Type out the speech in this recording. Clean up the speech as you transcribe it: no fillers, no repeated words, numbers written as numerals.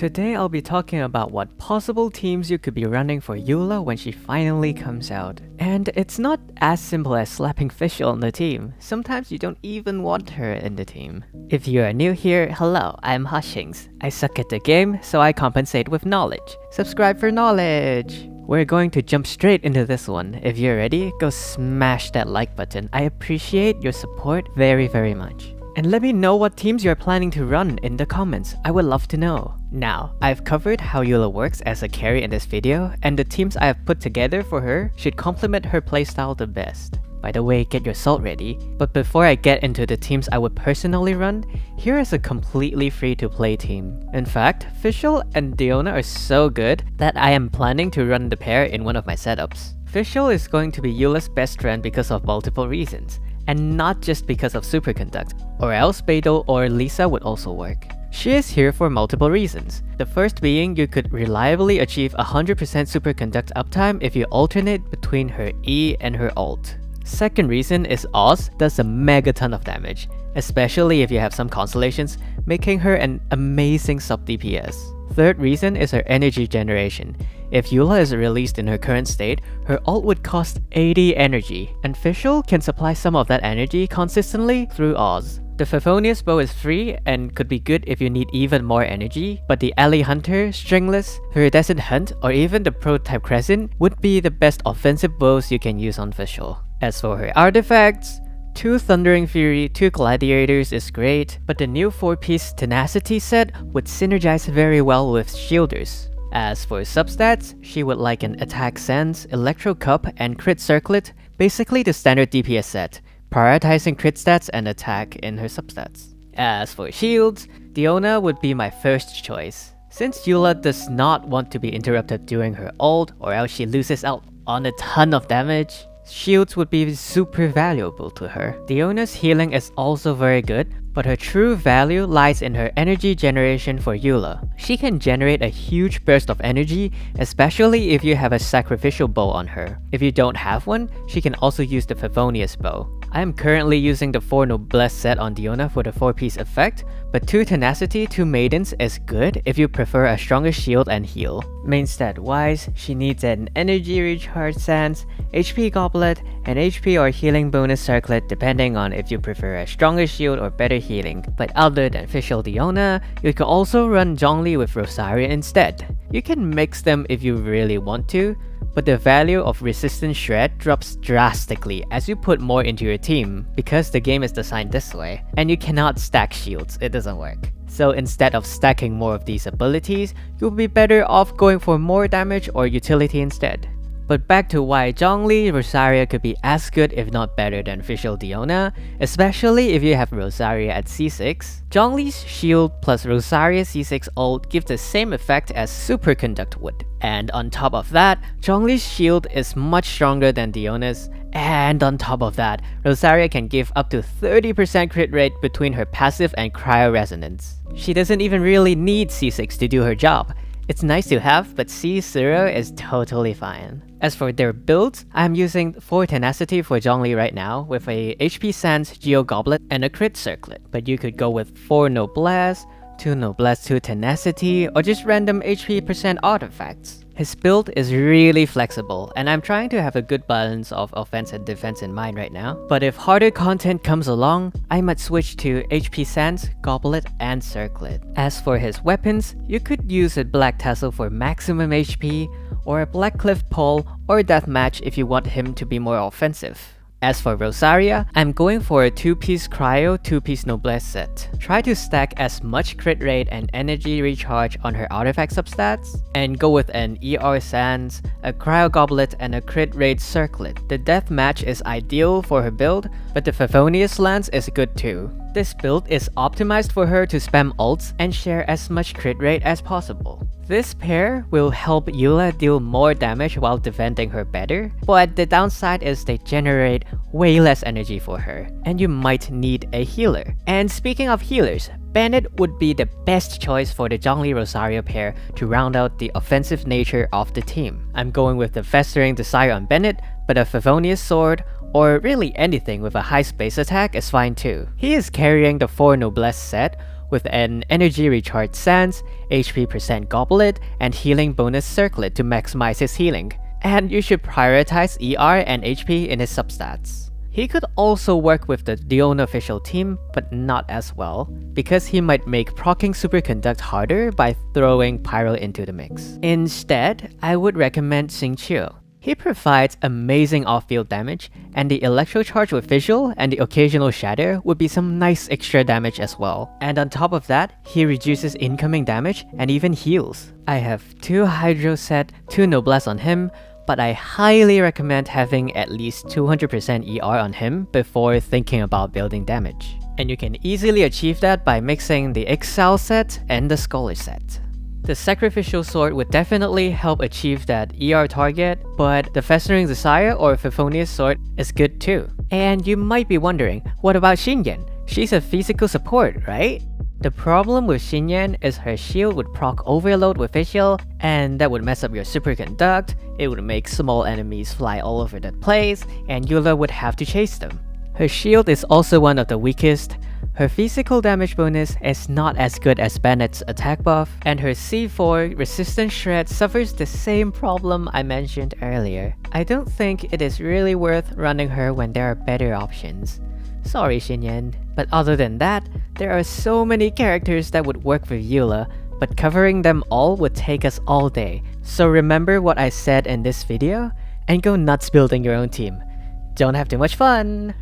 Today I'll be talking about what possible teams you could be running for Eula when she finally comes out. And it's not as simple as slapping Fischl on the team. Sometimes you don't even want her in the team. If you are new here, hello, I'm Hushings. I suck at the game, so I compensate with knowledge. Subscribe for knowledge! We're going to jump straight into this one. If you're ready, go smash that like button. I appreciate your support very much. And let me know what teams you're planning to run in the comments. I would love to know. Now, I've covered how Eula works as a carry in this video, and the teams I have put together for her should complement her playstyle the best. By the way, get your salt ready. But before I get into the teams I would personally run, here is a completely free-to-play team. In fact, Fischl and Diona are so good that I am planning to run the pair in one of my setups. Fischl is going to be Eula's best friend because of multiple reasons, and not just because of Superconduct, or else Beidou or Lisa would also work. She is here for multiple reasons. The first being you could reliably achieve 100% Superconduct uptime if you alternate between her E and her ult. Second reason is Oz does a megaton of damage, especially if you have some constellations, making her an amazing sub DPS. Third reason is her energy generation. If Eula is released in her current state, her ult would cost 80 energy, and Fischl can supply some of that energy consistently through Oz. The Favonius bow is free and could be good if you need even more energy, but the Ally Hunter, Stringless, Iridescent Hunt, or even the Prototype Crescent would be the best offensive bows you can use on Fischl. As for her artifacts, 2 Thundering Fury, 2 Gladiators is great, but the new 4-piece Tenacity set would synergize very well with Shielders. As for substats, she would like an Attack Sense, Electro Cup, and Crit Circlet, basically the standard DPS set, prioritizing crit stats and attack in her substats. As for shields, Diona would be my first choice. Since Eula does not want to be interrupted during her ult or else she loses out on a ton of damage, shields would be super valuable to her. Diona's healing is also very good, but her true value lies in her energy generation for Eula. She can generate a huge burst of energy, especially if you have a sacrificial bow on her. If you don't have one, she can also use the Favonius bow. I am currently using the 4 Noblesse set on Diona for the 4-piece effect, but 2 Tenacity, 2 Maidens is good if you prefer a stronger shield and heal. Main stat wise, she needs an Energy Recharge Sands, HP Goblet, and HP or Healing Bonus Circlet depending on if you prefer a stronger shield or better healing. But other than Fischl Diona, you can also run Zhongli with Rosaria instead. You can mix them if you really want to, but the value of Resistance Shred drops drastically as you put more into your team because the game is designed this way, and you cannot stack shields, it doesn't work. So instead of stacking more of these abilities, you'll be better off going for more damage or utility instead. But back to why Zhongli Rosaria could be as good if not better than Fischl Diona, especially if you have Rosaria at C6. Zhongli's shield plus Rosaria C6 ult gives the same effect as Superconduct would. And on top of that, Zhongli's shield is much stronger than Diona's, and on top of that, Rosaria can give up to 30% crit rate between her passive and Cryo Resonance. She doesn't even really need C6 to do her job. It's nice to have, but C0 is totally fine. As for their builds, I'm using 4 Tenacity for Zhongli right now with a HP Sands Geo Goblet and a Crit Circlet. But you could go with 4 Noblesse, 2 Noblesse, 2 Tenacity, or just random HP percent artifacts. His build is really flexible, and I'm trying to have a good balance of offense and defense in mind right now. But if harder content comes along, I might switch to HP Sands, Goblet, and Circlet. As for his weapons, you could use a Black Tassel for maximum HP, or a Black Cliff Pole, or Deathmatch if you want him to be more offensive. As for Rosaria, I'm going for a 2-piece Cryo, 2-piece Noblesse set. Try to stack as much crit rate and energy recharge on her artifact substats, and go with an ER Sands, a Cryo Goblet, and a crit rate Circlet. The Deathmatch is ideal for her build, but the Favonius Lance is good too. This build is optimized for her to spam ults and share as much crit rate as possible. This pair will help Eula deal more damage while defending her better, but the downside is they generate way less energy for her, and you might need a healer. And speaking of healers, Bennett would be the best choice for the Zhongli Rosaria pair to round out the offensive nature of the team. I'm going with the Festering Desire on Bennett, but a Favonius Sword, or really anything with a high space attack is fine too. He is carrying the 4 Noblesse set, with an energy recharge sense, HP percent goblet, and healing bonus circlet to maximize his healing. And you should prioritize ER and HP in his substats. He could also work with the Diona official team, but not as well, because he might make proccing superconduct harder by throwing Pyro into the mix. Instead, I would recommend Xingqiu. He provides amazing off-field damage, and the Electro Charge with Visual and the occasional Shatter would be some nice extra damage as well. And on top of that, he reduces incoming damage and even heals. I have 2 Hydro set, 2 Noblesse on him, but I highly recommend having at least 200% ER on him before thinking about building damage. And you can easily achieve that by mixing the Exile set and the Scholar set. The Sacrificial Sword would definitely help achieve that ER target, but the Festering Desire or Phophonious Sword is good too. And you might be wondering, what about Xinyan? She's a physical support, right? The problem with Xinyan is her shield would proc overload with visual, and that would mess up your superconduct, it would make small enemies fly all over the place, and Eula would have to chase them. Her shield is also one of the weakest. Her physical damage bonus is not as good as Bennett's attack buff, and her C4 resistance shred suffers the same problem I mentioned earlier. I don't think it is really worth running her when there are better options. Sorry Xinyan, but other than that, there are so many characters that would work with Eula, but covering them all would take us all day. So remember what I said in this video, and go nuts building your own team. Don't have too much fun!